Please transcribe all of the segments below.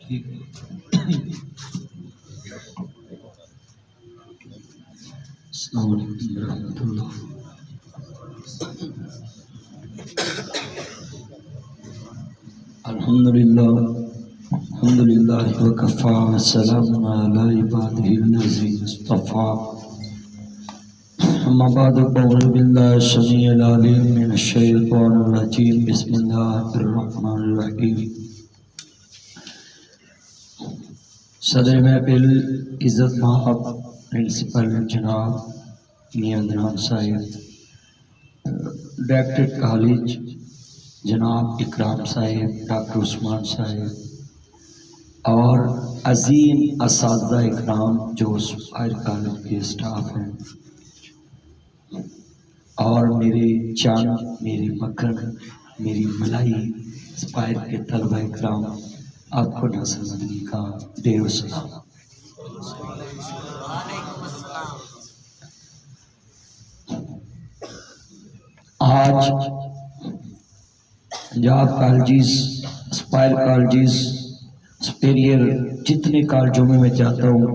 السلام علیکم ورحمۃ اللہ۔ الحمد للہ وکفی وسلام علی عبادہ الذین اصطفی۔ اما بعد فاعوذ باللہ السمیع العلیم من الشیطان الرجیم، بسم اللہ الرحمن الرحیم۔ صدر محفل عزت مآب پرنسپل جناب میاں عدنان صاحب، ڈائریکٹر کالج جناب اکرام صاحب، ڈاکٹر عثمان صاحب اور عظیم اساتذہ اکرام جو اسپائر کالج کے اسٹاف ہیں، اور میری جان، میری مکھن، میری ملائی اسپائر کے طلبہ اکرام، آپ کو ناصر مدنی کا ڈھیر سلام۔ آج Punjab colleges, Aspire colleges, Superior جتنے کالجوں میں جاتا ہوں،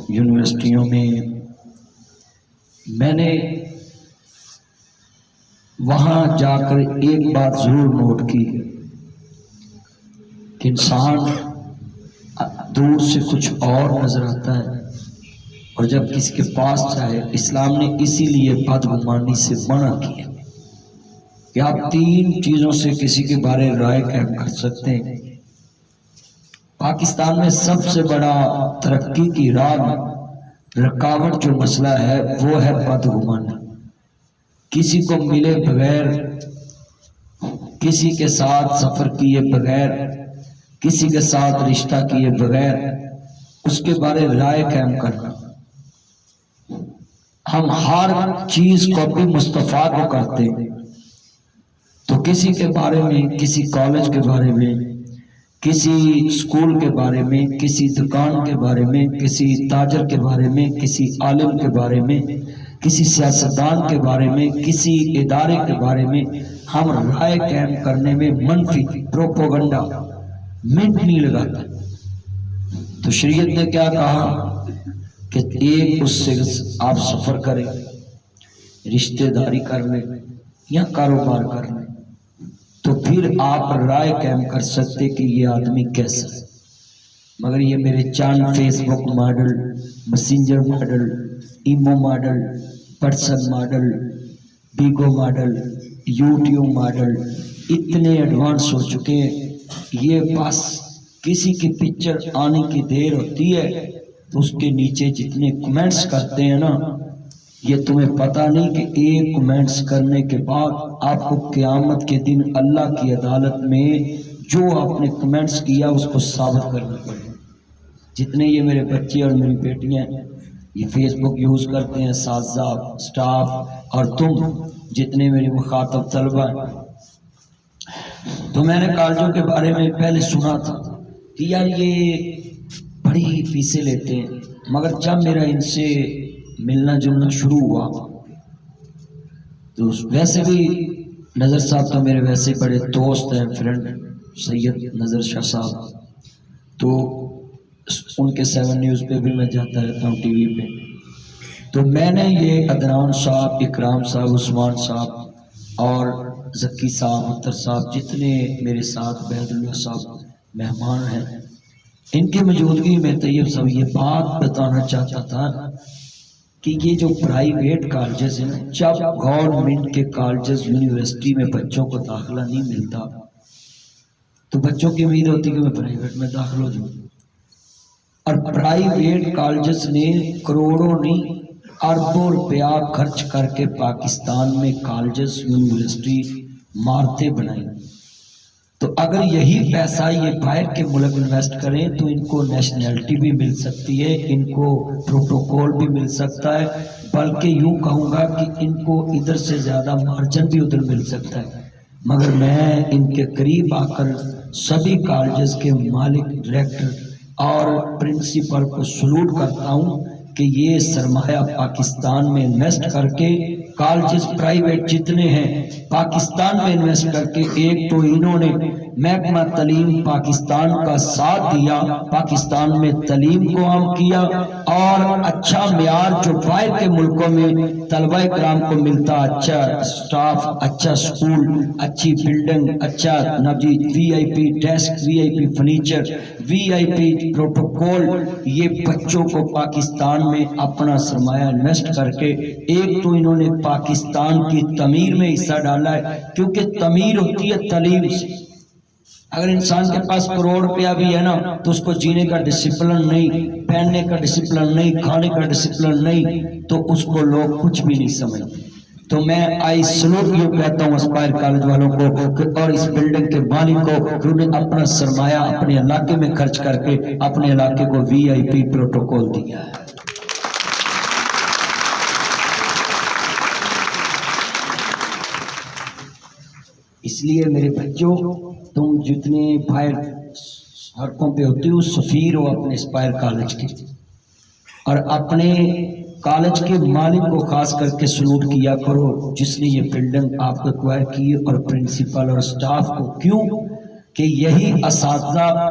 یونیورسٹیوں میں نے وہاں جا کر ایک بات ضرور نوٹ کی کہ انسان دور سے کچھ اور نظر آتا ہے، اور جب کسی کے پاس جائے، اسلام نے اسی لیے بدگمانی سے منع کیا کہ آپ 3 چیزوں سے کسی کے بارے رائے قائم کر سکتے ہیں۔ پاکستان میں سب سے بڑا ترقی کی راہ میں رکاوٹ جو مسئلہ ہے وہ ہے بدگمانی۔ کسی کو ملے بغیر، کسی کے ساتھ سفر کیے بغیر، کسی کے ساتھ رشتہ کیے بغیر اس کے بارے رائے قائم کرنا۔ ہم ہر چیز کو بھی مصطفیٰ کو کرتے ہیں، تو کسی کے بارے میں، کسی کالج کے بارے میں، کسی اسکول کے بارے میں، کسی دکان کے بارے میں، کسی تاجر کے بارے میں، کسی عالم کے بارے میں، کسی سیاستدان کے بارے میں، کسی ادارے کے بارے میں ہم رائے قائم کرنے میں منفی پروپوگنڈا منٹ نہیں لگاتا۔ تو شریعت نے کیا کہا کہ ایک اس سے آپ سفر کریں، رشتہ داری کر لیں یا کاروبار کر لیں، تو پھر آپ رائے قائم کر سکتے کہ یہ آدمی کیسا ہے۔ مگر یہ میرے چاند Facebook model, messenger model, Imo model, person model, Bigo model, YouTube model اتنے ایڈوانس ہو چکے ہیں، یہ بس کسی کی پکچر آنے کی دیر ہوتی ہے تو اس کے نیچے جتنے کمنٹس کرتے ہیں نا، یہ تمہیں پتہ نہیں کہ ایک کمنٹس کرنے کے بعد آپ کو قیامت کے دن اللہ کی عدالت میں جو آپ نے کمنٹس کیا اس کو ثابت کرنا پڑے۔ جتنے یہ میرے بچے اور میری بیٹیاں یہ فیس بک یوز کرتے ہیں، اساتذہ، سٹاف، اور تم جتنے میری مخاطب طلبہ ہیں، تو میں نے کالجوں کے بارے میں پہلے سنا تھا کہ یار یہ بڑی فیسیں لیتے ہیں، مگر جب میرا ان سے ملنا جلنا شروع ہوا تو ویسے بھی نظر صاحب تو میرے ویسے بڑے دوست ہیں، فرینڈ سید نظر شاہ صاحب، تو ان کے 7 نیوز پہ بھی میں جاتا رہتا ہوں، ٹی وی پہ۔ تو میں نے یہ عدنان صاحب، اکرام صاحب، عثمان صاحب اور ذکی صاحب، اتر صاحب، جتنے میرے ساتھ بید اللہ صاحب مہمان ہیں، ان کی موجودگی میں طیب صاحب یہ بات بتانا چاہتا تھا کہ یہ جو پرائیویٹ کالجز ہیں، جب گورنمنٹ کے کالجز یونیورسٹی میں بچوں کو داخلہ نہیں ملتا تو بچوں کی امید ہوتی کہ میں پرائیویٹ میں داخل ہو جاؤں، اور پرائیویٹ کالجز نے کروڑوں نہیں اربوں روپیہ خرچ کر کے پاکستان میں کالجز یونیورسٹی عمارتیں بنائی۔ تو اگر یہی پیسہ یہ باہر کے ملک انویسٹ کریں تو ان کو نیشنلٹی بھی مل سکتی ہے، ان کو پروٹوکول بھی مل سکتا ہے، بلکہ یوں کہوں گا کہ ان کو ادھر سے زیادہ مارجن بھی ادھر مل سکتا ہے۔ مگر میں ان کے قریب آ کر سبھی کالجز کے مالک، ڈائریکٹر اور پرنسپل کو سلوٹ کرتا ہوں کہ یہ سرمایہ پاکستان میں انویسٹ کر کے کالجز پرائیویٹ جتنے ہیں پاکستان میں انویسٹ کر کے، ایک تو انہوں نے محکمہ تعلیم پاکستان کا ساتھ دیا، پاکستان میں تعلیم کو عام کیا، اور اچھا معیار جو باہر کے ملکوں میں طلبہ کرام کو ملتا، اچھا سٹاف، اچھا سکول، اچھی بلڈنگ، اچھا وی آئی پی ڈیسک، وی آئی پی فرنیچر، وی آئی پی پروٹوکول، یہ بچوں کو پاکستان میں اپنا سرمایہ انویسٹ کر کے ایک تو انہوں نے پاکستان کی تعمیر میں حصہ ڈالا ہے، کیونکہ تعمیر ہوتی ہے تعلیم سے۔ اگر انسان کے پاس کروڑ روپیہ بھی ہے نا تو اس کو جینے کا ڈسپلن نہیں، پہننے کا ڈسپلن نہیں، کھانے کا ڈسپلن نہیں، تو اس کو لوگ کچھ بھی نہیں سمجھتے۔ تو میں آئی سلوٹ یہ کہتا ہوں اسپائر کالج والوں کو اور اس بلڈنگ کے مالک کو کہ انہیں اپنا سرمایہ اپنے علاقے میں خرچ کر کے اپنے علاقے کو وی آئی پی پروٹوکول دیا ہے۔ اس لیے میرے بچوں، تم جتنے باہر سڑکوں پہ ہوتے ہو سفیر ہو اپنے اسپائر کالج کے، اور اپنے کالج کے مالک کو خاص کر کے سلوٹ کیا کرو جس نے یہ بلڈنگ آپ کو ایکوائر کی، اور پرنسپل اور سٹاف کو۔ کیوں کہ یہی اساتذہ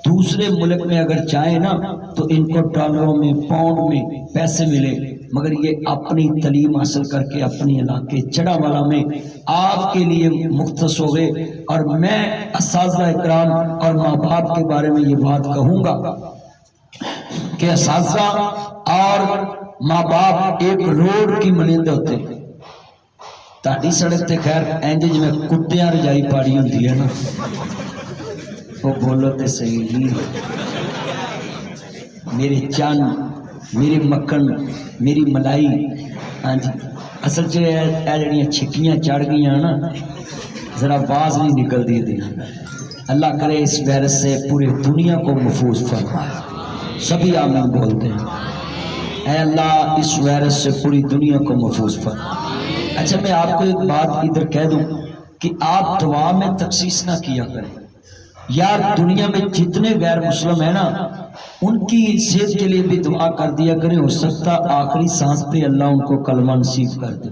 دوسرے ملک میں اگر جائیں نا تو ان کو ڈالروں میں، پاؤنڈ میں پیسے ملے، مگر یہ اپنی تعلیم حاصل کر کے اپنی علاقے چڑا والا میں آپ کے لیے مختص ہو گئے۔ اور میں اساتذہ اکرام اور ماں باپ کے بارے میں یہ بات کہوں گا کہ اساتذہ اور ماں باپ ایک روڈ کی مانند ہوتے ہیں۔ تاڑی سڑک تے خیر اینج جی میں کتیاں رجائی پاڑی ہوتی ہے نا، وہ بولو تے صحیح نہیں، میرے چان، میری مکھن، میری ملائی، ہاں جی اصل جو جڑیاں چھٹیاں چڑھ گئیاں نا ذرا باز نہیں نکل دی۔ اللہ کرے اس وائرس سے پوری دنیا کو محفوظ فرمائے، سبھی آمین بولتے ہیں۔ اے اللہ اس وائرس سے پوری دنیا کو محفوظ فرمائے۔ اچھا میں آپ کو ایک بات ادھر کہہ دوں کہ آپ دعا میں تخصیص نہ کیا کریں یار، دنیا میں جتنے غیر مسلم ہیں نا ان کی صحت کے لیے بھی دعا کر دیا کریں، ہو سکتا آخری سانس پہ اللہ ان کو کلمہ نصیب کر دے۔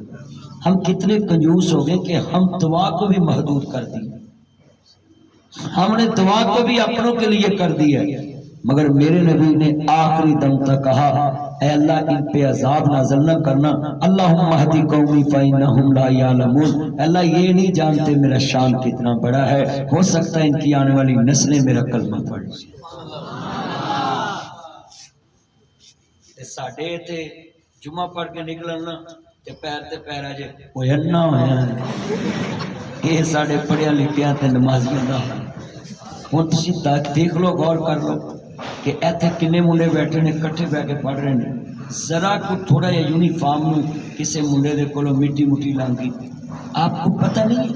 ہم کتنے کنجوس ہو گئے کہ ہم دعا کو بھی محدود کر دی، ہم نے دعا کو بھی اپنوں کے لیے کر دیا، مگر میرے نبی نے آخری دم تک کہا اے اللہ ان پہ عذاب نازل نہ کرنا، اللہم اہدی قومی فإنہم لا یعلمون، اللہ یہ نہیں جانتے میرا شان کتنا بڑا ہے، ہو سکتا ہے ان کی آنے والی نسلیں میرا کلمہ پڑھ لیں۔ ساڑھے تھے جمعہ پڑھ کے نکلنا تے پیر تے پیر آجے کوئی انہ ہویا ہے، یہ ساڑھے پڑھیا لکھیا تے نمازیاں دا ہوں تسی دیکھ لو، غور کر لو کہ ایتھے کنے منڈے بیٹھے نے کٹھے بہ کے پڑھ رہے ہیں، ذرا کو تھوڑا یا یونیفارم میں کسے منڈے دے کولو مٹی مٹی لانگی، آپ کو پتہ نہیں،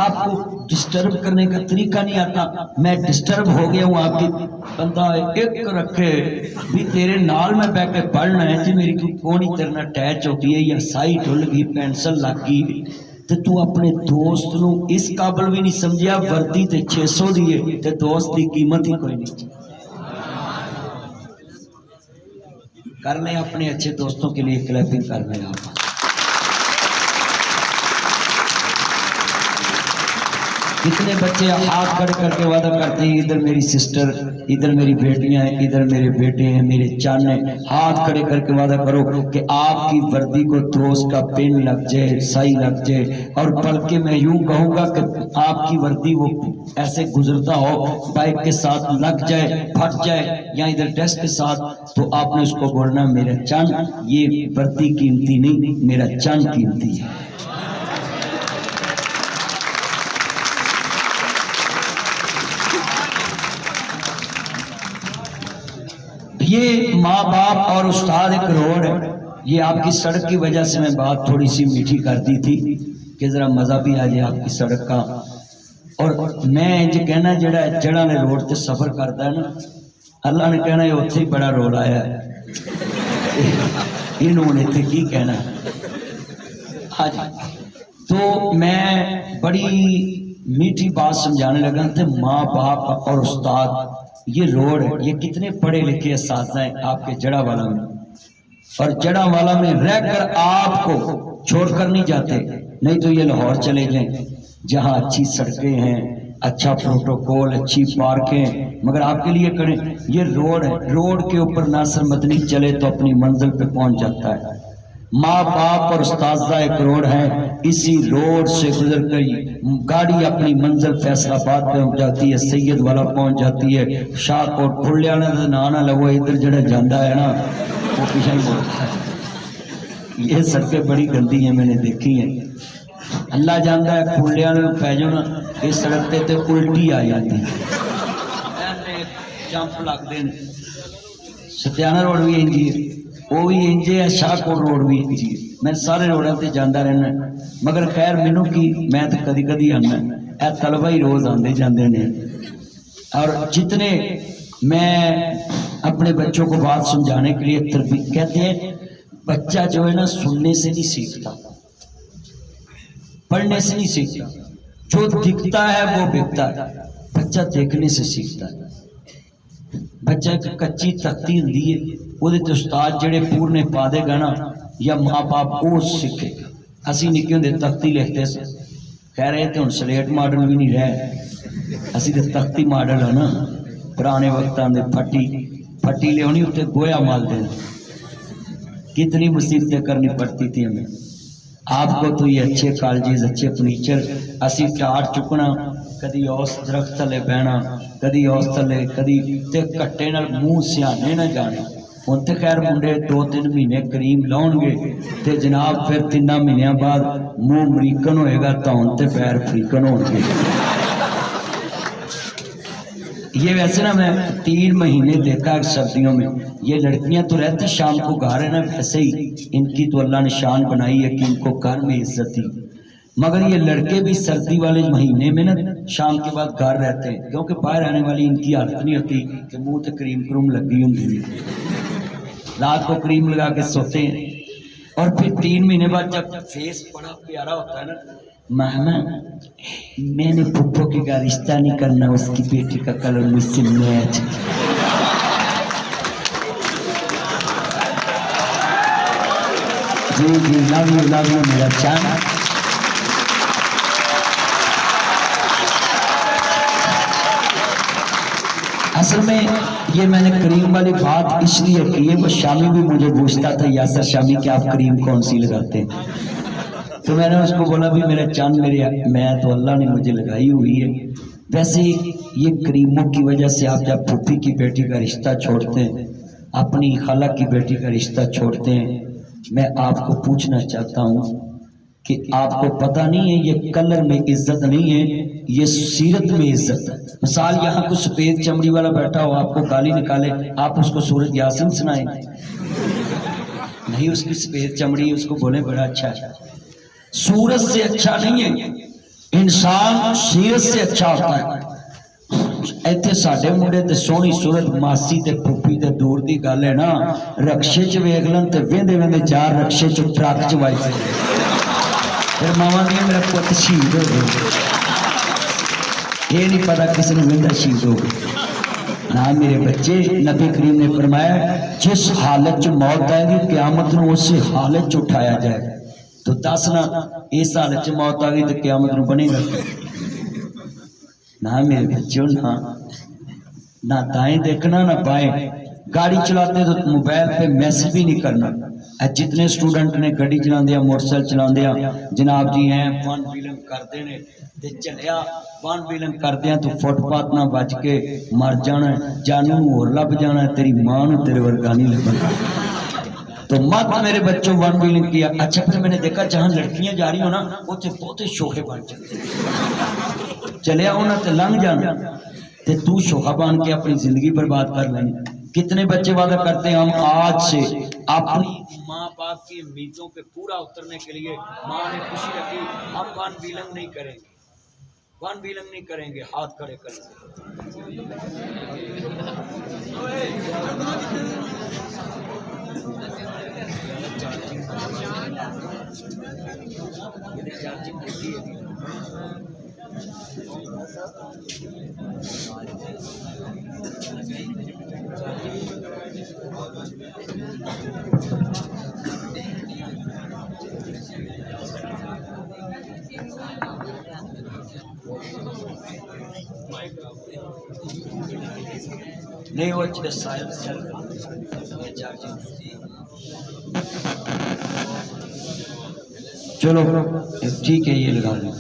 آپ کو ڈسٹرب کرنے کا طریقہ نہیں آتا۔ میں ڈسٹرب ہو گیا ہوں آپ کی، بندہ ایک رکھے بھی تیرے نال میں بیٹھ کے پڑھنا ہے جی، میری کونی تیرنا ٹیچ ہو گئی ہے یا سائی ڈھل گئی، پینسل لگ گئی، تو اپنے دوست نو اس قابل بھی نہیں سمجھیا، وردی تے 600 دیے تے دوست دی قیمت ہی کوئی نہیں۔ کر لیں اپنے اچھے دوستوں کے لیے کلیپنگ کر لیں آپ۔ کتنے بچے ہاتھ کھڑے کر کے وعدہ کرتے ہیں ادھر میری سسٹر، ادھر میری بیٹیاں ہیں، ادھر میرے بیٹے ہیں، میرے چان ہیں، ہاتھ کھڑے کر کے وعدہ کرو کہ آپ کی وردی کو دوست کا پن لگ جائے، سائی لگ جائے، اور بلکہ میں یوں کہوں گا کہ آپ کی وردی وہ ایسے گزرتا ہو بائک کے ساتھ لگ جائے، پھٹ جائے یا ادھر ڈیسک کے ساتھ، تو آپ نے اس کو بولنا میرا چان یہ وردی قیمتی نہیں، میرا چان قیمتی ہے۔ یہ ماں باپ اور استاد ایک روڈ ہے، یہ آپ کی سڑک کی وجہ سے میں بات تھوڑی سی میٹھی کر دی تھی کہ ذرا مزہ بھی آ جائے آپ کی سڑک کا۔ اور میں یہ کہنا جڑا نے روڈ تے سفر کرتا ہے نا، اللہ نے کہنا ہے اتھے ہی بڑا رول آیا ہے، انہوں نے تھے کی کہنا ہے۔ تو میں بڑی میٹھی بات سمجھانے لگا تھے، ماں باپ اور استاد یہ روڈ ہے، یہ کتنے پڑھے لکھے اساتذہ ہیں آپ کے جڑا والا میں، اور جڑا والا میں رہ کر آپ کو چھوڑ کر نہیں جاتے، نہیں تو یہ لاہور چلے جائیں جہاں اچھی سڑکیں ہیں، اچھا پروٹوکول، اچھی پارکیں، مگر آپ کے لیے کریں یہ روڈ ہے، روڈ کے اوپر ناصر مدنی چلے تو اپنی منزل پہ پہنچ جاتا ہے۔ ماں باپ اور استاذہ ایک روڈ ہے، اسی روڈ سے گزر کر گاڑی اپنی منزل فیصل آباد پہ پہنچ جاتی ہے، سید والا پہنچ جاتی ہے، شاہ کوٹ کھلیانا نہ لگو ادھر جڑا جاندہ ہے نا وہ پیچھے ہی بولتا ہے۔ یہ سڑکیں بڑی گندی ہیں، میں نے دیکھی ہیں، اللہ جانتا ہے کھلیانا پہ جو نا اس سڑک تے تے الٹی آ جاتی جمپ لگ دیں۔ ستیانہ روڈ بھی انجی ہے، وہ بھی انجی ہے، شاہ کوٹ روڈ بھی انجی ہے، میں سارے روڈوں تے جاندہ رہنا، مگر خیر مینوں کی میں تو کدی کدی آنا، اے طلبہ ہی روز آندے جاندے نے۔ اور جتنے میں اپنے بچوں کو بات سمجھانے کے لیے تربیت کہتے ہیں، بچہ جو ہے نا سننے سے نہیں سیکھتا، پڑھنے سے نہیں سیکھتا، جو دکھتا ہے وہ بکتا ہے، بچہ دیکھنے سے سیکھتا ہے۔ بچہ ایک کچی تختی ہوندی ہے، وہ دے استاد جڑے پورنے پا دے گا نا یا ماں باپ وہ سیکھے۔ اسی نکے ہوندے تختی لکھتے سے، کہہ رہے تھے ہن سلیٹ ماڈل بھی نہیں رہے، اسی دے تختی ماڈل ہے نا، پرانے وقتاں دے پھٹی لے ہونی اتنے گویا مال دے، کتنی مصیبتیں کرنی پڑتی تھی ہمیں۔ آپ کو تو یہ اچھے کالجز، اچھے فرنیچر، اسی ٹاٹ چکنا، کدی اس درخت تلے بہنا، کدی اس تلے، کدی تے کٹے نال منہ سیانے نہ جانے۔ ہن تے خیر منڈے 2-3 مہینے کریم لاؤن گے تے جناب پھر 3 مہینیاں بعد منہ امریکن ہوئے گا تو ہن تے پیر افریکن ہو گے۔ یہ ویسے نا میں 3 مہینے دیکھا سردیوں میں، یہ لڑکیاں تو رہتی شام کو گھر ہے نا، ویسے ہی ان کی تو اللہ نے شان بنائی ہے کہ ان کو گھر میں عزت دی، مگر یہ لڑکے بھی سردی والے مہینے میں نا شام کے بعد گھر رہتے ہیں، کیونکہ باہر آنے والی ان کی عادت نہیں ہوتی کہ منہ تے کریم کروم لگی ہوندی ہے، رات کو کریم لگا کے سوتے ہیں۔ اور پھر 3 مہینے بعد جب فیس بڑا پیارا ہوتا ہے نا، ماما میں نے پھپھو کے کا رشتہ نہیں کرنا، اس کی بیٹی کا کلر مجھ سے match. G G love you میرا چاند۔ اصل میں یہ میں نے کریم والی بات اس لیے کی ہے، وہ شامی بھی مجھے پوچھتا تھا یاسر شامی کہ آپ کریم کون سی لگاتے ہیں، تو میں نے اس کو بولا بھی میرا چاند میں تو اللہ نے مجھے لگائی ہوئی ہے۔ ویسے یہ کریموں کی وجہ سے آپ جب پھوپھی کی بیٹی کا رشتہ چھوڑتے ہیں، اپنی خالہ کی بیٹی کا رشتہ چھوڑتے ہیں، میں آپ کو پوچھنا چاہتا ہوں کہ آپ کو پتہ نہیں ہے یہ کلر میں عزت نہیں ہے، یہ سیرت میں عزت ہے۔ مثال یہاں کوئی سفید چمڑی والا بیٹھا ہو، آپ کو گالی نکالے، آپ اس کو سورۃ یاسین سنائیں؟ نہیں، اس کی سفید چمڑی، اس کو بولیں بڑا اچھا ہے۔ سورت سے اچھا نہیں ہے، انسان سیرت سے اچھا ہوتا ہے۔ ایتھے ساڈے منڈے تے سونی صورت ماسی تے پھوپھی تے دور دی گل ہے نا، رکشے چ ویکھ لن تے ویندے ویندے 4 رکشے چ ٹرک چ وائی پھر ماواں دی میرا پت شہید ہو گئے، یہ نہیں پتا کسی نے ویندا شہید ہو گئے نا میرے بچے۔ نبی کریم نے فرمایا جس حالت چ موت آئے گی قیامت نو اسی حالت چ اٹھایا جائے، تو دسنا اس حالت چ موت آ گئی تو قیامت نو بنے گا نہ میرے بچوں، نہ دائیں دیکھنا نہ بائیں۔ گاڑی چلاتے تو موبائل پہ میسج بھی نہیں کرنا۔ جتنے اسٹوڈنٹ نے گاڑی چلاندیا، موٹر سائیکل چلاندیا، جناب جی ہیں 1 ویلنگ کردے نے تے چلیا 1 ویلنگ کردیا تو فٹ پاتھ نہ بچ کے مر جانا، جانو ہور لب جانا، تیری ماں نو تیرے ورگا نہیں لبنا۔ تو مت میرے بچوں 1 ویلنگ کیا۔ اچھا پھر میں نے دیکھا جہاں لڑکیاں جا رہی ہو نا اتنے بہت شوخے بن جاتے، چلیا ہونا تے لنگ جانا تے تو شوخا بن کے اپنی زندگی برباد کر لیں۔ کتنے بچے وعدہ کرتے ہیں ہم آج سے اپنی ماں باپ کی امیدوں پہ پورا اترنے کے لیے، ماں نے خوشی رکھی ہم 1 ویلنگ نہیں کریں گے، 1 ویلنگ نہیں کریں گے، ہاتھ کھڑے کر نہیں وہ چلو ٹھیک ہے، یہ لگا لیں.